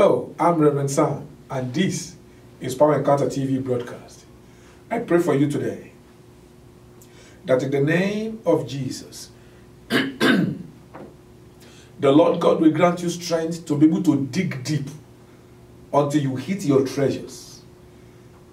Hello, I'm Reverend Sam, and this is Power Encounter TV broadcast. I pray for you today that in the name of Jesus, the Lord God will grant you strength to be able to dig deep until you hit your treasures.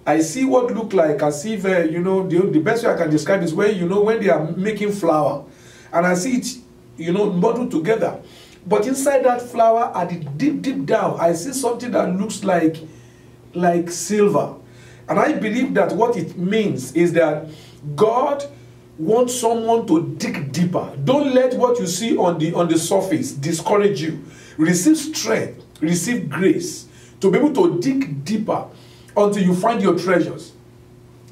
I see what look like as if, the best way I can describe is when they are making flour. And I see it, muddled together. But inside that flour, at the deep down, I see something that looks like silver. And I believe that what it means is that God wants someone to dig deeper. Don't let what you see on the surface discourage you. Receive strength, receive grace to be able to dig deeper until you find your treasures.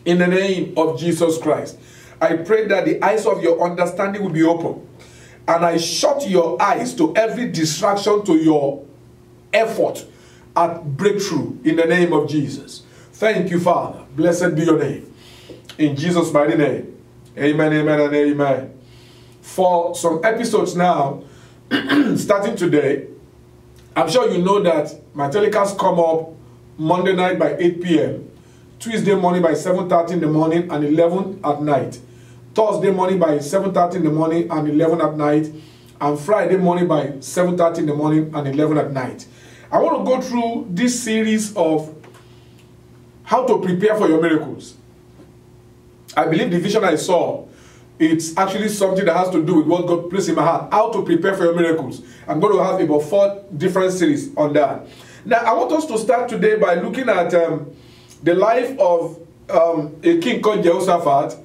In the name of Jesus Christ, I pray that the eyes of your understanding will be open. And I shut your eyes to every distraction to your effort at breakthrough in the name of Jesus. Thank you, Father. Blessed be your name. In Jesus' mighty name. Amen, amen, and amen. For some episodes now, starting today, I'm sure you know that my telecasts come up Monday night by 8 p.m., Tuesday morning by 7:30 in the morning and 11 at night. Thursday morning by 7:30 in the morning and 11 at night, and Friday morning by 7:30 in the morning and 11 at night. I want to go through this series of how to prepare for your miracles. I believe the vision I saw, it's actually something that has to do with what God placed in my heart, how to prepare for your miracles. I'm going to have about 4 different series on that. Now, I want us to start today by looking at the life of a king called Jehoshaphat,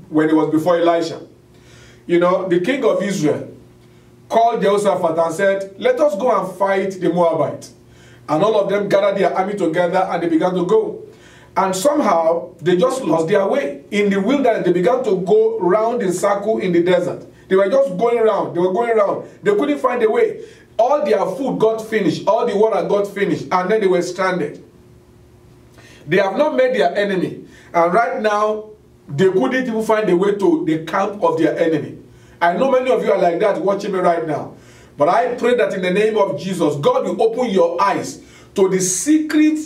when he was before Elisha. The king of Israel called Jehoshaphat and said, let us go and fight the Moabites. And all of them gathered their army together and they began to go. And somehow they just lost their way. In the wilderness, they began to go round in circle in the desert. They were just going around. They were going around. They couldn't find a way. All their food got finished. All the water got finished. And then they were stranded. They have not met their enemy. And right now, they couldn't even find a way to the camp of their enemy. I know many of you are like that watching me right now. But I pray that in the name of Jesus, God will open your eyes to the secret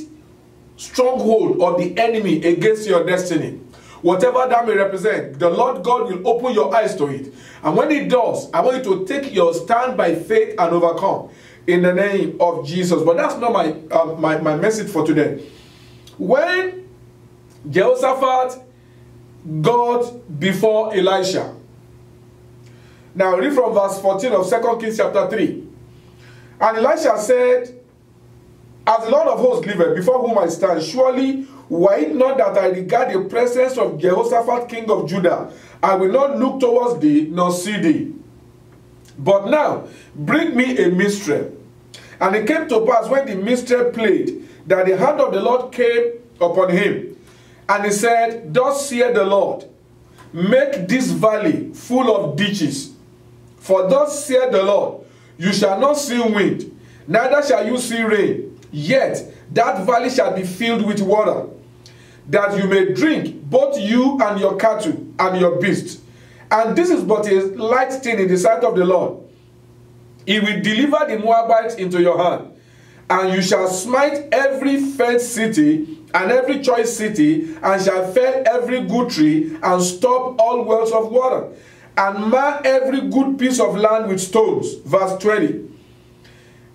stronghold of the enemy against your destiny. Whatever that may represent, the Lord God will open your eyes to it. And when He does, I want you to take your stand by faith and overcome in the name of Jesus. But that's not my message for today. When Jehoshaphat got before Elisha. Now read from verse 14 of 2 Kings chapter 3. And Elisha said, as the Lord of hosts liveth, before whom I stand, surely were it not that I regard the presence of Jehoshaphat king of Judah, I will not look towards thee, nor see thee. But now bring me a minstrel. And it came to pass, when the minstrel played, that the hand of the Lord came upon him. And he said, thus saith the Lord, make this valley full of ditches. For thus saith the Lord, you shall not see wind, neither shall you see rain, yet that valley shall be filled with water, that you may drink, both you and your cattle and your beasts. And this is but a light thing in the sight of the Lord. He will deliver the Moabites into your hand, and you shall smite every fenced city and every choice city, and shall fell every good tree, and stop all wells of water, and mar every good piece of land with stones. Verse 20.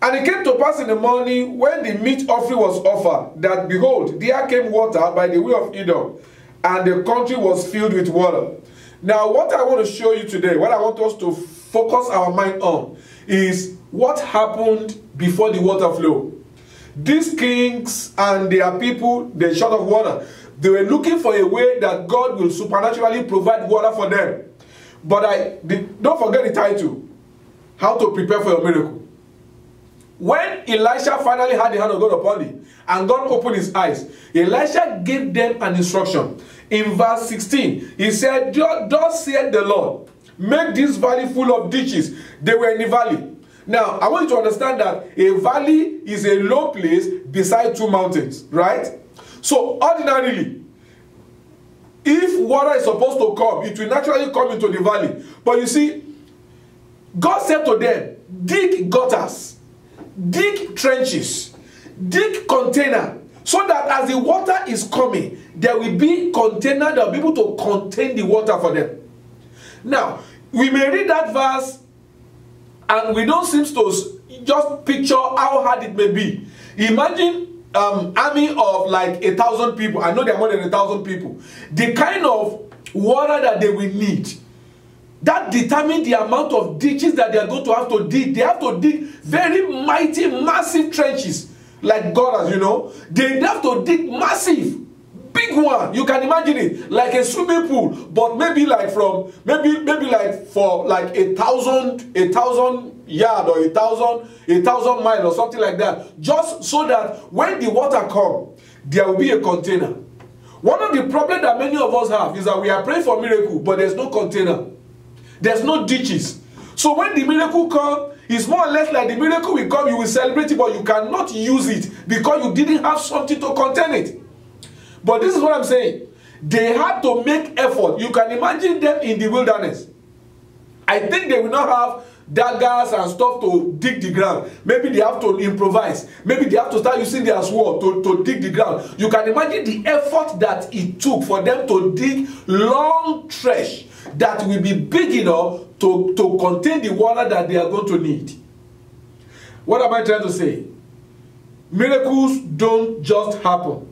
And it came to pass in the morning, when the meat offering was offered, that behold, there came water by the way of Edom, and the country was filled with water. Now, what I want to show you today, what I want us to focus our mind on, is what happened before the water flow. These kings and their people, they're short of water. They were looking for a way that God will supernaturally provide water for them. But don't forget the title, How to Prepare for Your Miracle. When Elisha finally had the hand of God upon him, and God opened his eyes, Elisha gave them an instruction. In verse 16, he said, thus saith the Lord, make this valley full of ditches. They were in the valley. Now, I want you to understand that a valley is a low place beside 2 mountains, right? So, ordinarily, if water is supposed to come, it will naturally come into the valley. But you see, God said to them, dig gutters, dig trenches, dig container so that as the water is coming, there will be container that will be able to contain the water for them. Now, we may read that verse and we don't seem to just picture how hard it may be. Imagine army of like 1,000 people. I know there are more than 1,000 people. The kind of water that they will need, that determines the amount of ditches that they are going to have to dig. They have to dig very mighty, massive trenches, like God has, you know. They have to dig massive, big one. You can imagine it like a swimming pool, but maybe like from maybe like for like 1,000 yard or 1,000 mile or something like that, just so that when the water comes, there will be a container. One of the problems that many of us have is that we are praying for miracle, but there's no container. There's no ditches. So when the miracle comes, it's more or less like the miracle will come, you will celebrate it, but you cannot use it because you didn't have something to contain it. But this is what I'm saying. They had to make effort. You can imagine them in the wilderness. I think they will not have daggers and stuff to dig the ground. Maybe they have to improvise. Maybe they have to start using their sword to dig the ground. You can imagine the effort that it took for them to dig long trench that will be big enough to contain the water that they are going to need. What am I trying to say? Miracles don't just happen.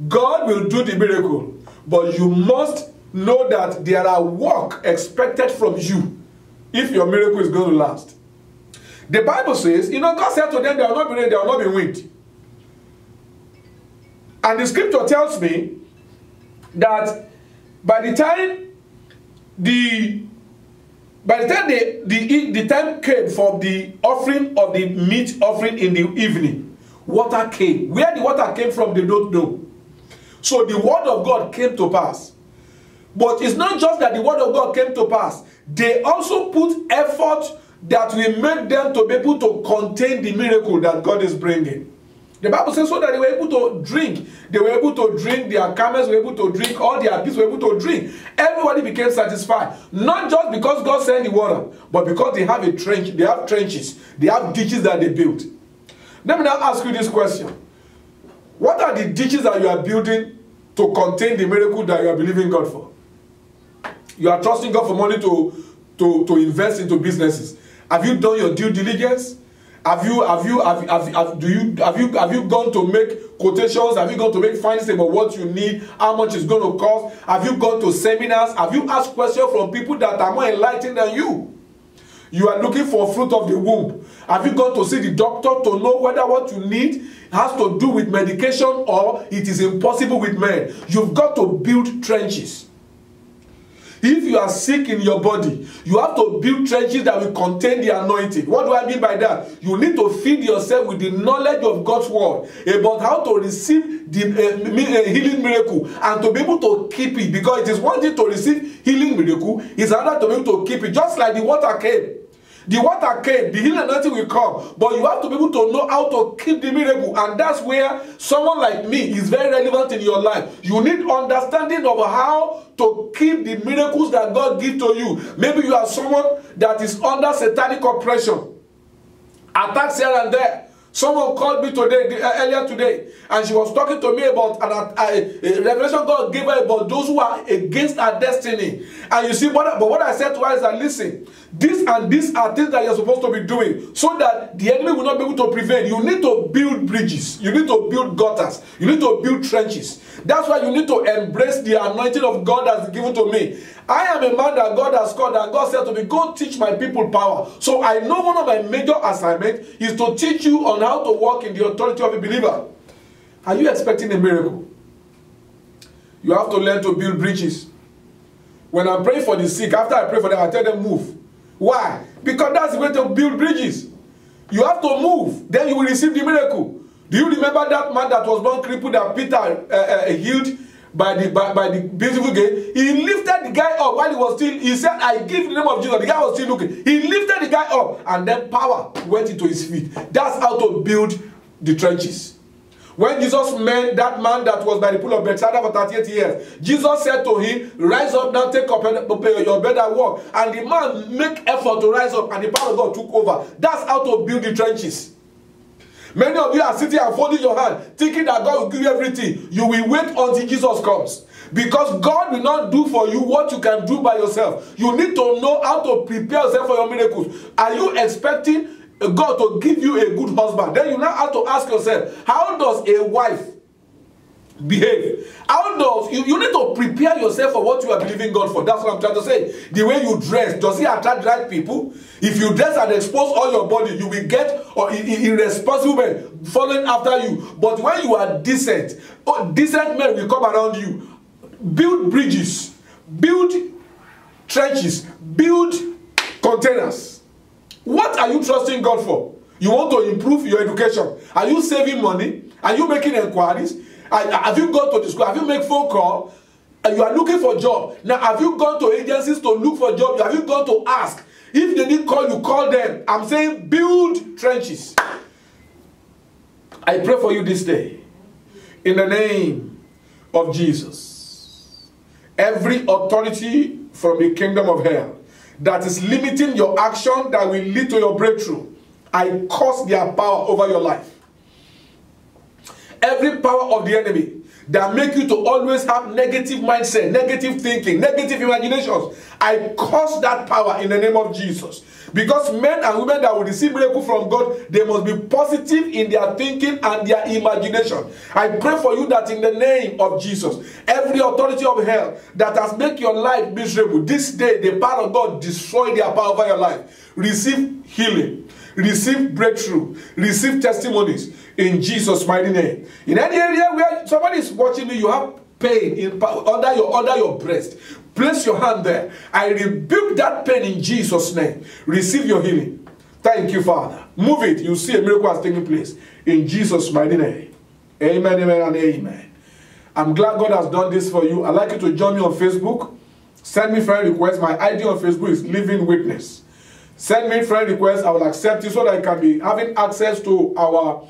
God will do the miracle, but you must know that there are work expected from you if your miracle is going to last. The Bible says, you know, God said to them, there will not be rain, there will not be wind. And the scripture tells me that by the time the time came for the offering of the meat offering in the evening, water came. Where the water came from, they don't know. So the word of God came to pass. But it's not just that the word of God came to pass. They also put effort that will make them to be able to contain the miracle that God is bringing. The Bible says so that they were able to drink. They were able to drink. Their camels were able to drink. All their beasts were able to drink. Everybody became satisfied. Not just because God sent the water, but because they have a trench. They have trenches. They have ditches that they built. Let me now ask you this question. What are the ditches that you are building to contain the miracle that you are believing God for? You are trusting God for money to invest into businesses. Have you done your due diligence? Have you gone to make quotations? Have you gone to make findings about what you need, how much it's going to cost? Have you gone to seminars? Have you asked questions from people that are more enlightened than you? You are looking for fruit of the womb. Have you gone to see the doctor to know whether what you need has to do with medication or it is impossible with men? You've got to build trenches. If you are sick in your body, you have to build trenches that will contain the anointing. What do I mean by that? You need to feed yourself with the knowledge of God's word about how to receive the healing miracle and to be able to keep it. Because it is one thing to receive healing miracle, it's another to be able to keep it. Just like the water came. The water came, the healing anointing will come, but you have to be able to know how to keep the miracle, and that's where someone like me is very relevant in your life. You need understanding of how to keep the miracles that God gives to you. Maybe you are someone that is under satanic oppression, attacks here and there. Someone called me earlier today, and she was talking to me about a revelation God gave her about those who are against our destiny. And you see, but what I said to her is that, listen, these and these are things that you're supposed to be doing so that the enemy will not be able to prevail. You need to build bridges. You need to build gutters. You need to build trenches. That's why you need to embrace the anointing of God that's given to me. I am a man that God has called, and God said to me, go teach my people power. So I know one of my major assignments is to teach you on how to walk in the authority of a believer. Are you expecting a miracle? You have to learn to build bridges. When I'm praying for the sick, after I pray for them, I tell them move. Why? Because that's the way to build bridges. You have to move, then you will receive the miracle. Do you remember that man that was born crippled that Peter healed by the beautiful gate? He lifted the guy up while he was still, he said, I give the name of Jesus. The guy was still looking. He lifted the guy up, and then power went into his feet. That's how to build the trenches. When Jesus met that man that was by the pool of Bethesda for 38 years, Jesus said to him, rise up now, take up your bed and walk. And the man make effort to rise up, and the power of God took over. That's how to build the trenches. Many of you are sitting and folding your hand, thinking that God will give you everything. You will wait until Jesus comes. Because God will not do for you what you can do by yourself. You need to know how to prepare yourself for your miracles. Are you expecting God to give you a good husband? Then you now have to ask yourself, how does a wife behave? How does you need to prepare yourself for what you are believing God for? That's what I'm trying to say. The way you dress, does it attract right people? If you dress and expose all your body, you will get irresponsible men following after you. But when you are decent, decent men will come around you. Build bridges, build trenches, build containers. What are you trusting God for? You want to improve your education? Are you saving money? Are you making inquiries? Have you gone to the school? Have you made phone call? You are looking for a job. Now, have you gone to agencies to look for jobs? Have you gone to ask? If they didn't call you, call them. I'm saying build trenches. I pray for you this day. In the name of Jesus. Every authority from the kingdom of hell that is limiting your action that will lead to your breakthrough, I curse their power over your life. Every power of the enemy that make you to always have negative mindset, negative thinking, negative imaginations, I curse that power in the name of Jesus. Because men and women that will receive miracle from God, they must be positive in their thinking and their imagination. I pray for you that in the name of Jesus, every authority of hell that has made your life miserable, this day the power of God destroy their power over your life. Receive healing, receive breakthrough, receive testimonies in Jesus' mighty name. In any area where somebody is watching me, you have pain under your breast, place your hand there. I rebuke that pain in Jesus' name. Receive your healing. Thank you, Father. Move it. You see a miracle has taken place in Jesus' mighty name. Amen, amen, and amen. I'm glad God has done this for you. I'd like you to join me on Facebook. Send me friend requests. My ID on Facebook is Living Witness. Send me friend requests. I will accept it so that I can be having access to our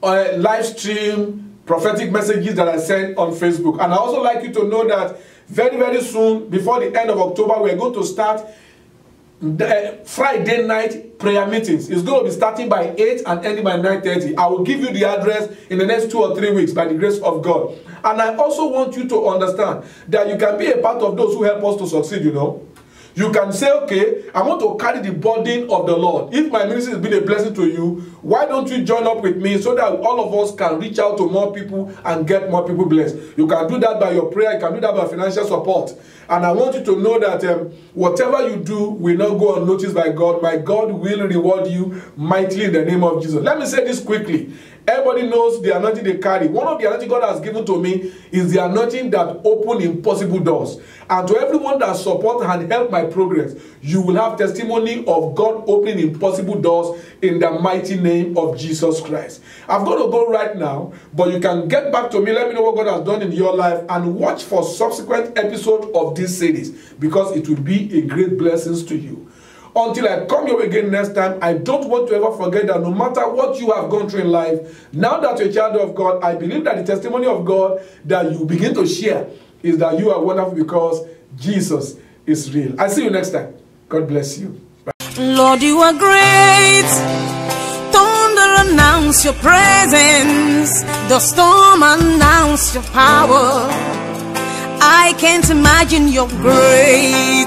live stream prophetic messages that I send on Facebook. And I also like you to know that very, very soon, before the end of October, we are going to start the Friday night prayer meetings. It's going to be starting by 8 and ending by 9:30. I will give you the address in the next 2 or 3 weeks by the grace of God. And I also want you to understand that you can be a part of those who help us to succeed, you know. You can say, okay, I want to carry the burden of the Lord. If my ministry has been a blessing to you, why don't you join up with me so that all of us can reach out to more people and get more people blessed? You can do that by your prayer. You can do that by financial support. And I want you to know that whatever you do will not go unnoticed by God. My God will reward you mightily in the name of Jesus. Let me say this quickly. Everybody knows the anointing they carry. One of the anointing God has given to me is the anointing that opens impossible doors. And to everyone that supports and help my progress, you will have testimony of God opening impossible doors in the mighty name of Jesus Christ. I'm going to go right now, but you can get back to me. Let me know what God has done in your life and watch for subsequent episodes of this series because it will be a great blessing to you. Until I come your way again next time, I don't want to ever forget that no matter what you have gone through in life, now that you're a child of God, I believe that the testimony of God that you begin to share is that you are wonderful because Jesus is real. I'll see you next time. God bless you. Bye. Lord, you are great. Thunder announce your presence. The storm announce your power. I can't imagine your greatness.